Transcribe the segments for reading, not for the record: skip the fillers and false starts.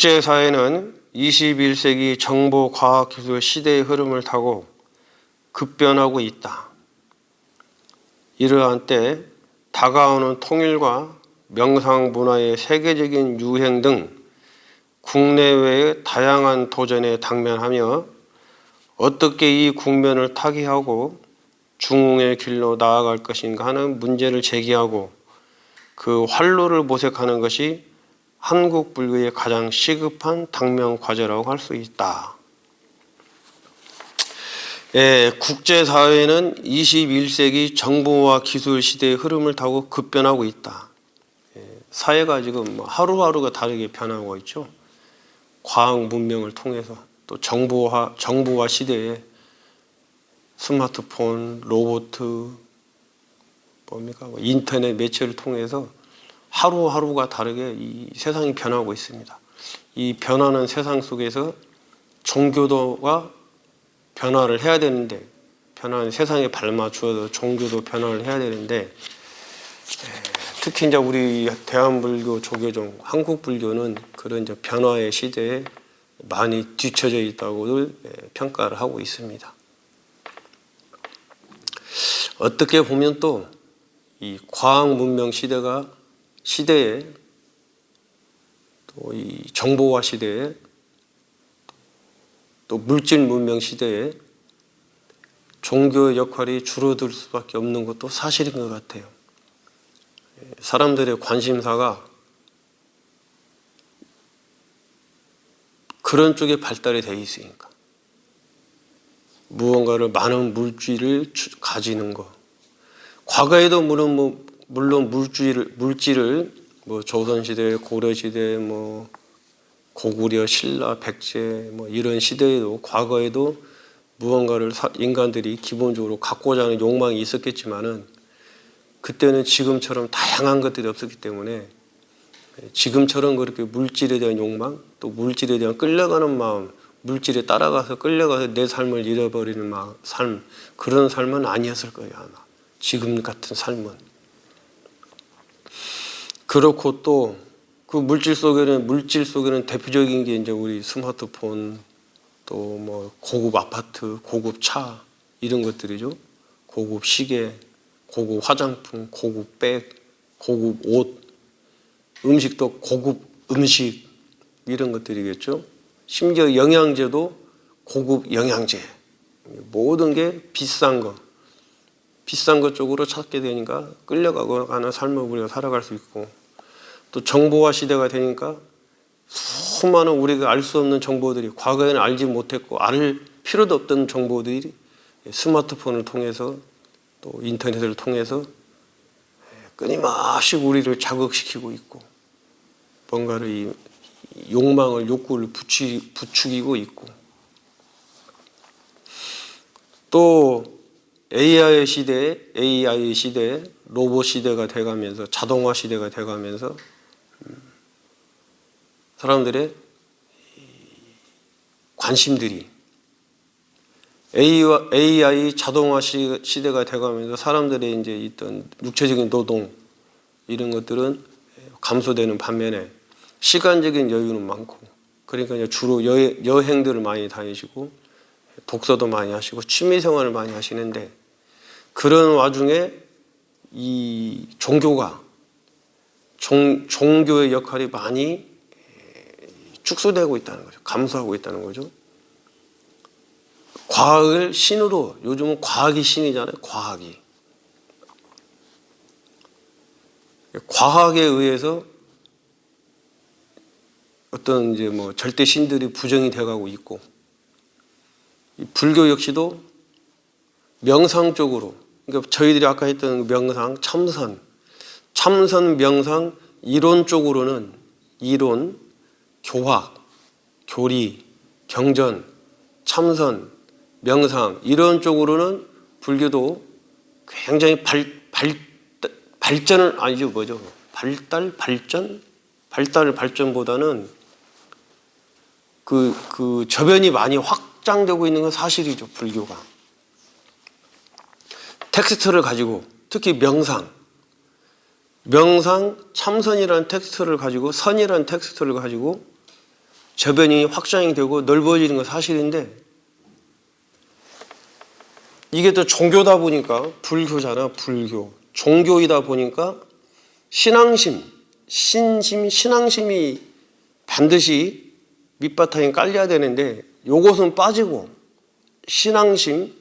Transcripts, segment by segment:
국제사회는 21세기 정보과학기술 시대의 흐름을 타고 급변하고 있다. 이러한 때 다가오는 통일과 명상문화의 세계적인 유행 등 국내외의 다양한 도전에 당면하며 어떻게 이 국면을 타개하고 중흥의 길로 나아갈 것인가 하는 문제를 제기하고 그 활로를 모색하는 것이 한국 불교의 가장 시급한 당면 과제라고 할 수 있다. 국제사회는 21세기 정보와 기술 시대의 흐름을 타고 급변하고 있다. 사회가 지금 하루하루가 다르게 변하고 있죠. 과학 문명을 통해서 또 정보화 시대에 스마트폰, 로봇, 인터넷 매체를 통해서 하루하루가 다르게 이 세상이 변하고 있습니다. 이 변하는 세상 속에서 종교도가 변화를 해야 되는데, 변하는 세상에 발맞추어서 종교도 변화를 해야 되는데, 특히 이제 우리 대한불교 조계종, 한국불교는 그런 이제 변화의 시대에 많이 뒤처져 있다고 평가를 하고 있습니다. 어떻게 보면 또 이 과학 문명 시대에 또 이 정보화 시대에 또 물질 문명 시대에 종교의 역할이 줄어들 수밖에 없는 것도 사실인 것 같아요. 사람들의 관심사가 그런 쪽에 발달이 되어 있으니까 무언가를 많은 물질을 가지는 것. 과거에도 물론 물질을 조선시대, 고려시대, 고구려, 신라, 백제 이런 시대에도 과거에도 무언가를 인간들이 기본적으로 갖고자 하는 욕망이 있었겠지만은 그때는 지금처럼 다양한 것들이 없었기 때문에 지금처럼 그렇게 물질에 대한 욕망, 또 물질에 대한 끌려가는 마음, 물질에 따라가서 끌려가서 내 삶을 잃어버리는 삶, 그런 삶은 아니었을 거예요, 아마. 지금 같은 삶은. 그렇고 또 그 물질 속에는 대표적인 게 이제 우리 스마트폰, 또 고급 아파트, 고급 차, 이런 것들이죠. 고급 시계, 고급 화장품, 고급 백, 고급 옷, 음식도 고급 음식, 이런 것들이겠죠. 심지어 영양제도 고급 영양제. 모든 게 비싼 것 쪽으로 찾게 되니까 끌려가고 가는 삶을 우리가 살아갈 수 있고, 또 정보화 시대가 되니까 수많은 우리가 알 수 없는 정보들이, 과거에는 알지 못했고 알 필요도 없던 정보들이 스마트폰을 통해서 또 인터넷을 통해서 끊임없이 우리를 자극시키고 있고, 뭔가를 이 욕구를 부추기고 있고, 또 AI 시대, 로봇 시대가 돼가면서, 자동화 시대가 돼가면서 사람들의 관심들이 AI 자동화 시대가 돼가면서 사람들의 이제 있던 육체적인 노동, 이런 것들은 감소되는 반면에 시간적인 여유는 많고, 그러니까 이제 주로 여행들을 많이 다니시고 독서도 많이 하시고 취미 생활을 많이 하시는데, 그런 와중에 이 종교의 역할이 많이 축소되고 있다는 거죠. 감소하고 있다는 거죠. 과학을 신으로, 요즘은 과학이 신이잖아요. 과학에 의해서 어떤 이제 절대 신들이 부정이 돼가고 있고, 이 불교 역시도 명상 쪽으로, 그러니까 저희들이 아까 했던 명상, 참선 명상 이론 쪽으로는 교학, 교리, 경전, 참선, 명상 이런 쪽으로는 불교도 굉장히 발전보다는 그 저변이 많이 확장되고 있는 건 사실이죠. 불교가 텍스트를 가지고, 특히 명상, 참선이라는 텍스트를 가지고, 선이라는 텍스트를 가지고 저변이 확장이 되고 넓어지는 건 사실인데, 이게 또 종교다 보니까, 불교잖아, 불교. 종교이다 보니까 신앙심, 신심, 신앙심이 반드시 밑바탕에 깔려야 되는데, 요것은 빠지고 신앙심,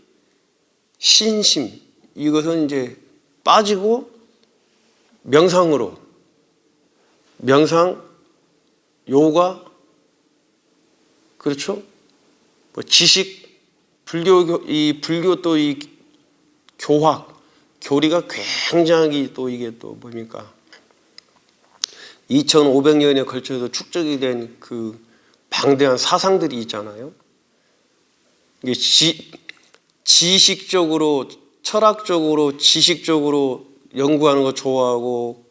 신심, 이것은 이제 빠지고 명상으로, 명상, 요가, 그렇죠? 뭐 지식, 불교 또 이 교학, 교리가 굉장히 또 이게 또 뭡니까? 2500년에 걸쳐서 축적이 된 그 방대한 사상들이 있잖아요. 이게 지식적으로, 철학적으로, 지식적으로 연구하는 거 좋아하고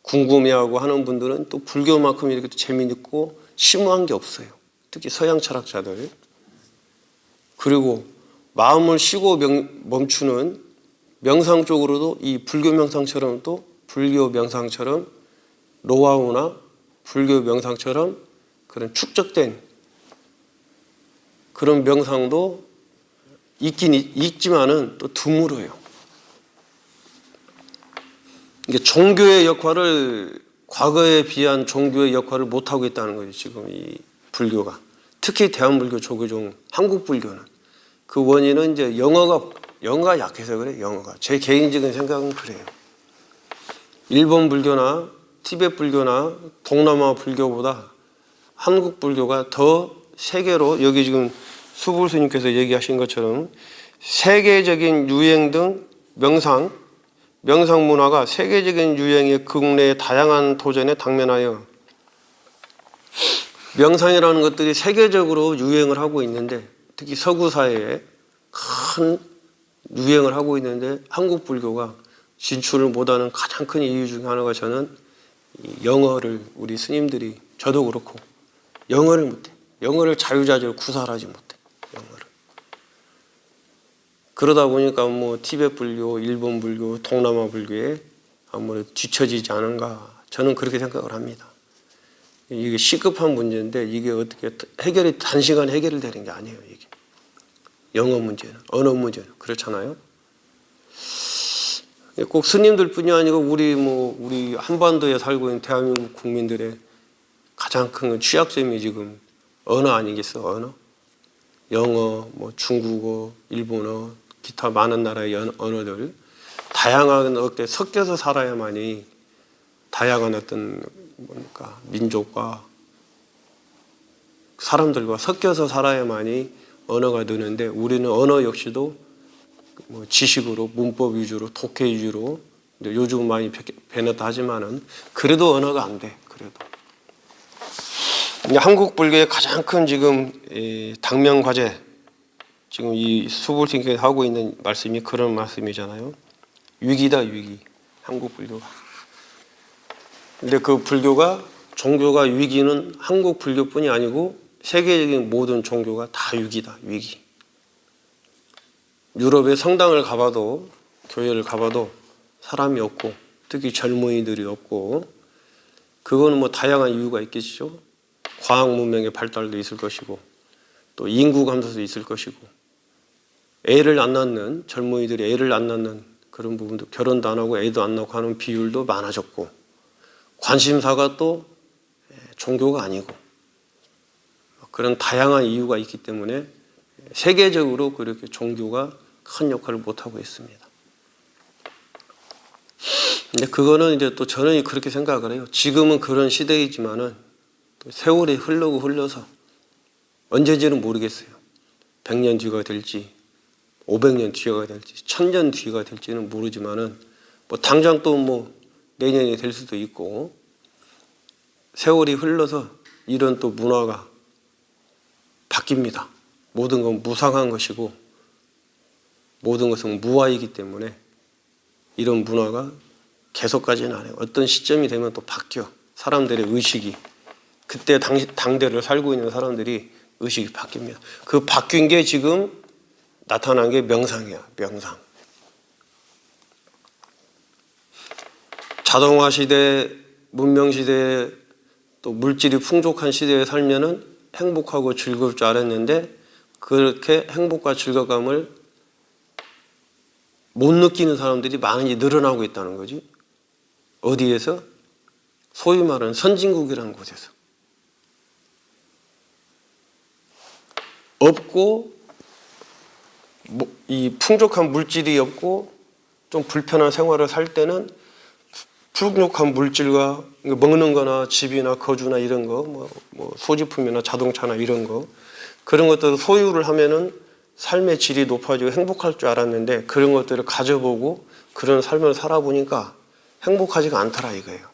궁금해하고 하는 분들은 또 불교만큼 이렇게 재미있고 심오한 게 없어요. 특히 서양 철학자들. 그리고 마음을 쉬고 멈추는 명상 쪽으로도 이 불교 명상처럼, 또 불교 명상처럼, 노하우나 불교 명상처럼 그런 축적된 그런 명상도 있긴 있지만은 또 드물어요. 이게 종교의 역할을, 과거에 비한 종교의 역할을 못하고 있다는 거예요, 지금 이 불교가. 특히 대한불교 조계종, 한국불교는. 그 원인은 이제 영어가 약해서 그래요, 영어가. 제 개인적인 생각은 그래요. 일본 불교나 티베트 불교나 동남아 불교보다 한국 불교가 더 세계로, 여기 지금 수불 스님께서 얘기하신 것처럼 세계적인 유행 등 명상 문화가 세계적인 유행의 국내의 다양한 도전에 당면하여 명상이라는 것들이 세계적으로 유행을 하고 있는데, 특히 서구 사회에 큰 유행을 하고 있는데 한국 불교가 진출을 못하는 가장 큰 이유 중 하나가, 저는 영어를, 우리 스님들이, 저도 그렇고 영어를 못해. 영어를 자유자재로 구사하지 못해. 영어를. 그러다 보니까 뭐 티베트 불교, 일본 불교, 동남아 불교에 아무래도 뒤처지지 않은가, 저는 그렇게 생각을 합니다. 이게 시급한 문제인데 이게 어떻게 단시간에 해결이 되는 게 아니에요. 이게 영어 문제는, 언어 문제는 그렇잖아요. 꼭 스님들뿐이 아니고 우리 한반도에 살고 있는 대한민국 국민들의 가장 큰 취약점이 지금 언어 아니겠어? 언어, 영어, 뭐 중국어, 일본어, 기타 많은 나라의 언어들, 다양한 어때 섞여서 살아야만이 다양한 어떤 민족과 사람들과 섞여서 살아야만이 언어가 느는데, 우리는 언어 역시도 뭐 지식으로, 문법 위주로, 독해 위주로, 요즘 많이 변했다 하지만은 그래도 언어가 안 돼. 그래도 한국 불교의 가장 큰 지금 당면 과제, 지금 이 수불스님께서 하고 있는 말씀이 그런 말씀이잖아요. 위기다, 위기. 한국 불교가. 근데 그 불교가, 종교가 위기는 한국 불교뿐이 아니고 세계적인 모든 종교가 다 위기다, 위기. 유럽의 성당을 가봐도, 교회를 가봐도 사람이 없고, 특히 젊은이들이 없고, 그거는 뭐 다양한 이유가 있겠죠. 과학 문명의 발달도 있을 것이고, 또 인구 감소도 있을 것이고, 애를 안 낳는, 젊은이들이 애를 안 낳는 그런 부분도, 결혼도 안 하고 애도 안 낳고 하는 비율도 많아졌고, 관심사가 또 종교가 아니고, 그런 다양한 이유가 있기 때문에 세계적으로 그렇게 종교가 큰 역할을 못하고 있습니다. 근데 그거는 이제 또 저는 그렇게 생각을 해요. 지금은 그런 시대이지만은 또 세월이 흘러서 언제지는 모르겠어요. 100년 뒤가 될지, 500년 뒤가 될지, 1000년 뒤가 될지는 모르지만은 뭐 당장 또 뭐 내년이 될 수도 있고, 세월이 흘러서 이런 또 문화가 바뀝니다. 모든 건 무상한 것이고 모든 것은 무아이기 때문에 이런 문화가 계속 가지는 않아요. 어떤 시점이 되면 또 바뀌어. 사람들의 의식이, 그때 당대를 살고 있는 사람들이 의식이 바뀝니다. 그 바뀐 게 지금 나타난 게 명상이야. 명상. 자동화 시대, 문명 시대, 또 물질이 풍족한 시대에 살면은 행복하고 즐거울 줄 알았는데 그렇게 행복과 즐거움을 못 느끼는 사람들이 많이 늘어나고 있다는 거지. 어디에서? 소위 말하는 선진국이라는 곳에서. 없고 이 풍족한 물질이 없고 좀 불편한 생활을 살 때는 풍족한 물질과 먹는 거나 집이나 거주나 이런 거, 뭐 소지품이나 자동차나 이런 거, 그런 것들을 소유를 하면은 삶의 질이 높아지고 행복할 줄 알았는데 그런 것들을 가져보고 그런 삶을 살아보니까 행복하지가 않더라 이거예요.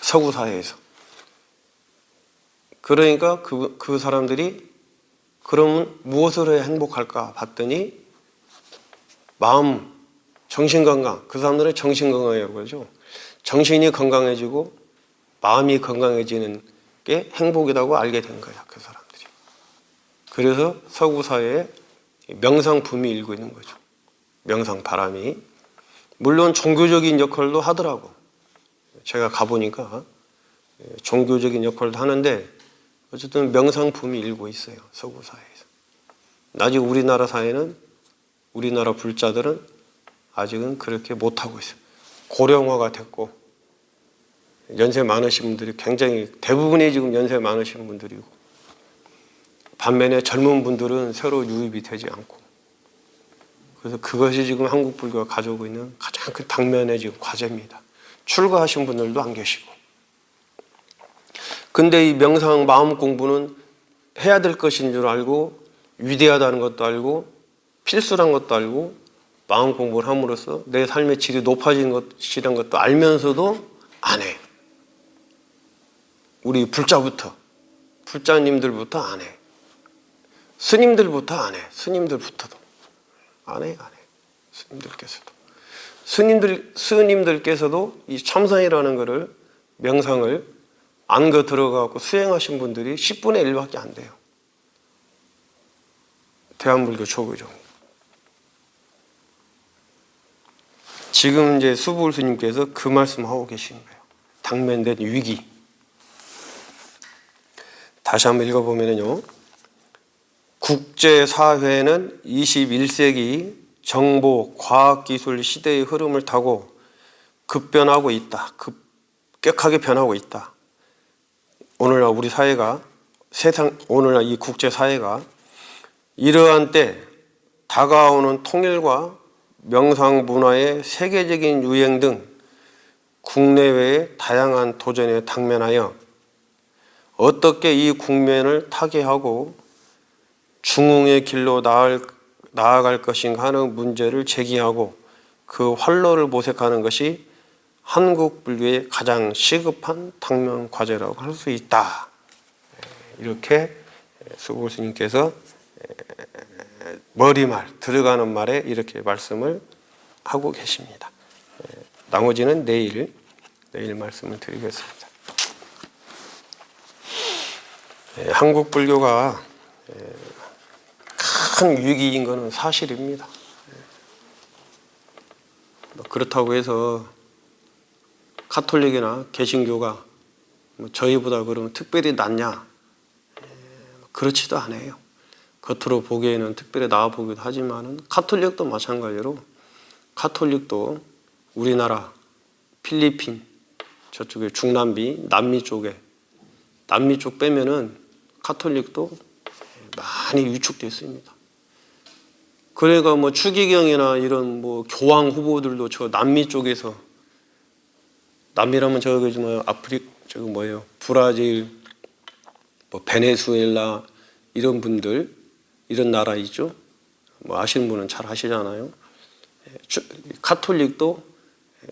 서구 사회에서. 그러니까 그 사람들이 그러면 무엇을 해야 행복할까 봤더니 마음, 정신건강, 그 사람들은 정신건강이라고 그러죠. 정신이 건강해지고 마음이 건강해지는 게 행복이라고 알게 된 거야, 그 사람들이. 그래서 서구 사회에 명상 붐이 일고 있는 거죠. 명상 바람이. 물론 종교적인 역할도 하더라고. 제가 가보니까 종교적인 역할도 하는데 어쨌든 명상 붐이 일고 있어요, 서구 사회에서. 아직 우리나라 사회는, 우리나라 불자들은 아직은 그렇게 못하고 있어요. 고령화가 됐고 연세 많으신 분들이 굉장히 대부분이 지금 연세 많으신 분들이고 반면에 젊은 분들은 새로 유입이 되지 않고 그래서 그것이 지금 한국 불교가 가져오고 있는 가장 큰 당면의 지금 과제입니다. 출가하신 분들도 안 계시고. 근데 이 명상 마음 공부는 해야 될 것인 줄 알고 위대하다는 것도 알고 필수란 것도 알고 마음 공부를 함으로써 내 삶의 질이 높아지는 것이란 것도 알면서도 안 해. 우리 불자부터, 불자님들부터 안 해. 스님들부터 안 해. 스님들부터도 안 해. 스님들께서도. 스님들께서도 이 참선이라는 거를, 명상을 안거 들어가고 수행하신 분들이 10분의 1밖에 안 돼요. 대한불교 초교종. 지금 이제 수부울 스님께서 그 말씀하고 계시는 거예요. 당면된 위기. 다시 한번 읽어보면요. 국제사회는 21세기 정보, 과학기술 시대의 흐름을 타고 급변하고 있다. 급격하게 변하고 있다. 오늘날 우리 사회가, 오늘날 이 국제사회가 이러한 때 다가오는 통일과 명상 문화의 세계적인 유행 등 국내외의 다양한 도전에 당면하여 어떻게 이 국면을 타개하고 중흥의 길로 나아갈 것인가 하는 문제를 제기하고 그 활로를 모색하는 것이 한국 불교의 가장 시급한 당면 과제라고 할 수 있다. 이렇게 수보울 스님께서 머리말, 들어가는 말에 이렇게 말씀을 하고 계십니다. 나머지는 내일 말씀을 드리겠습니다. 한국 불교가 큰 위기인 것은 사실입니다. 그렇다고 해서 카톨릭이나 개신교가 저희보다 그러면 특별히 낫냐? 그렇지도 않아요. 겉으로 보기에는 특별히 나아 보기도 하지만은 카톨릭도 마찬가지로 카톨릭도 우리나라, 필리핀, 저쪽에 중남미, 남미 쪽에 남미 쪽 빼면은 카톨릭도 많이 위축됐습니다. 그러니까 뭐 추기경이나 이런 뭐 교황 후보들도 저 남미 쪽에서 남미라면 저기 뭐 저거 뭐예요? 브라질, 뭐 베네수엘라 이런 분들 이런 나라 있죠. 뭐 아시는 분은 잘 아시잖아요. 카톨릭도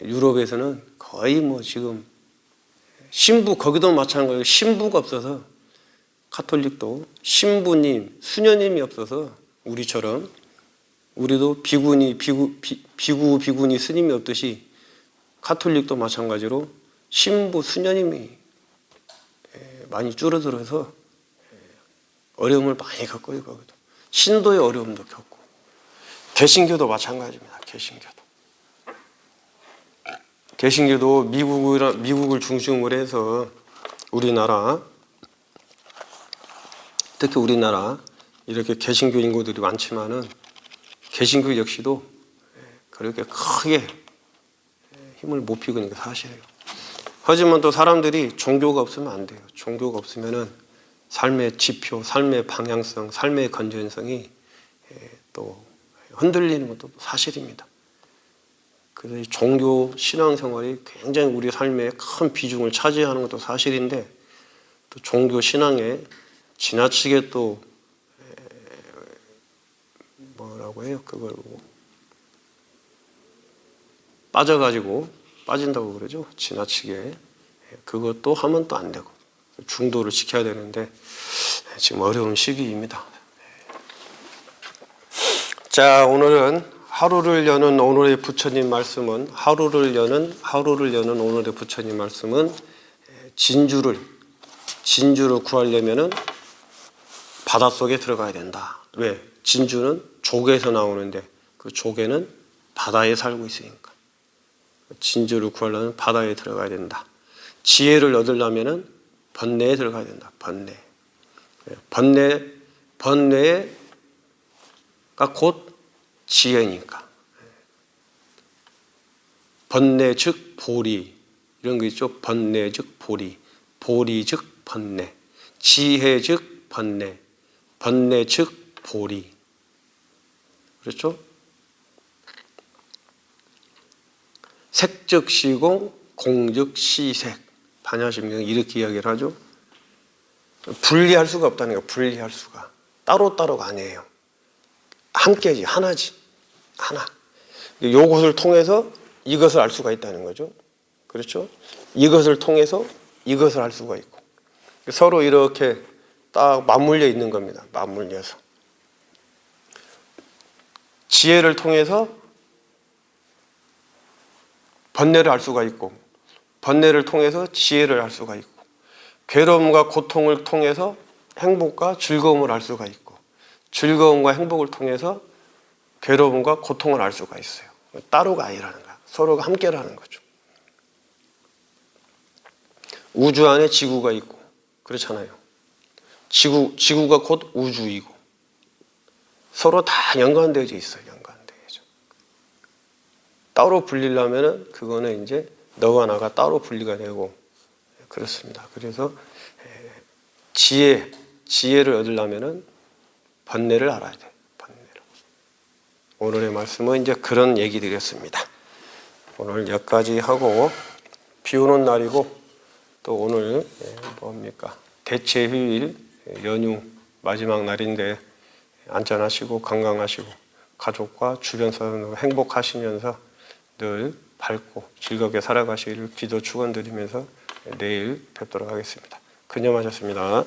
유럽에서는 거의 뭐 지금 신부 거기도 마찬가지로 신부가 없어서 카톨릭도 신부님, 수녀님이 없어서 우리처럼 우리도 비구니 스님이 없듯이 카톨릭도 마찬가지로 신부, 수녀님이 많이 줄어들어서 어려움을 많이 겪고 거기도 신도의 어려움도 겪고 개신교도 마찬가지입니다. 개신교도 미국을 중심으로 해서 우리나라 특히 우리나라 이렇게 개신교 인구들이 많지만은 개신교 역시도 그렇게 크게 힘을 못 피우는 게 사실이에요. 하지만 또 사람들이 종교가 없으면 안 돼요. 종교가 없으면은 삶의 지표, 삶의 방향성, 삶의 건전성이 또 흔들리는 것도 사실입니다. 그래서 이 종교 신앙생활이 굉장히 우리 삶에 큰 비중을 차지하는 것도 사실인데, 또 종교 신앙에 지나치게 또 뭐라고 해요? 그걸 빠진다고 그러죠. 지나치게. 그것도 하면 또 안 되고 중도를 지켜야 되는데 지금 어려운 시기입니다. 자, 오늘은 하루를 여는 오늘의 부처님 말씀은 오늘의 부처님 말씀은 진주를 구하려면은 바닷속에 들어가야 된다. 왜? 진주는 조개에서 나오는데 그 조개는 바다에 살고 있으니까. 진주를 구하려면 바다에 들어가야 된다. 지혜를 얻으려면은 번뇌에 들어가야 된다. 번뇌가 곧 지혜니까. 번뇌 즉 보리, 이런 거 있죠. 번뇌 즉 보리, 보리 즉 번뇌, 지혜 즉 번뇌, 번뇌 즉 보리. 그렇죠? 색즉 시공, 공즉 시색. 반야심경 이렇게 이야기를 하죠. 분리할 수가 없다는 거예요. 분리할 수가. 따로따로가 아니에요. 함께지, 하나지. 하나. 요것을 통해서 이것을 알 수가 있다는 거죠. 그렇죠? 이것을 통해서 이것을 알 수가 있고. 서로 이렇게 딱 맞물려 있는 겁니다. 맞물려서. 지혜를 통해서 번뇌를 알 수가 있고, 번뇌를 통해서 지혜를 알 수가 있고, 괴로움과 고통을 통해서 행복과 즐거움을 알 수가 있고, 즐거움과 행복을 통해서 괴로움과 고통을 알 수가 있어요. 따로가 아니라는 거야. 서로가 함께라는 거죠. 우주 안에 지구가 있고 그렇잖아요. 지구가 곧 우주이고 서로 다 연관되어져 있어요. 연관되어져. 따로 분리려면은 그거는 이제 너와 나가 따로 분리가 되고 그렇습니다. 그래서 지혜를 얻으려면은 번뇌를 알아야 돼. 번뇌를. 오늘의 말씀은 이제 그런 얘기드렸습니다. 오늘 여기까지 하고, 비 오는 날이고 또 오늘 뭡니까? 대체휴일 연휴 마지막 날인데 안전하시고 건강하시고 가족과 주변 사람들과 행복하시면서 늘 밝고 즐겁게 살아가시기를 기도 축원드리면서 내일 뵙도록 하겠습니다. 근념하셨습니다.